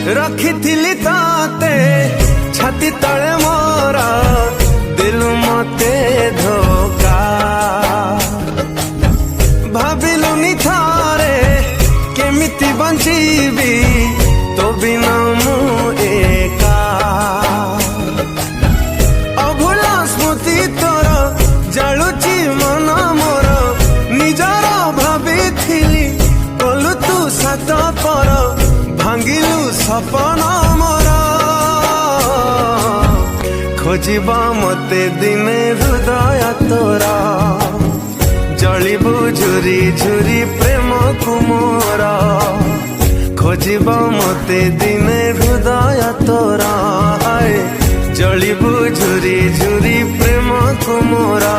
रखिथिली ताते छाती तले मोरा दिल मते धोखा भाविलुनी थारे केमिति बंचीबी तो बिना मु एका अभुला स्मृति तोर जालुची मन मोर निजर भाविथिली कलु तू सात पर भांगिलु सपन मोर खोजिबा मते दिने हृदय तोरा जलिबु झुरी झुरी प्रेम कुमोरा खोजिबा मते दिने हृदय तोरा जलिबु झुरी झुरी प्रेम कुमोरा।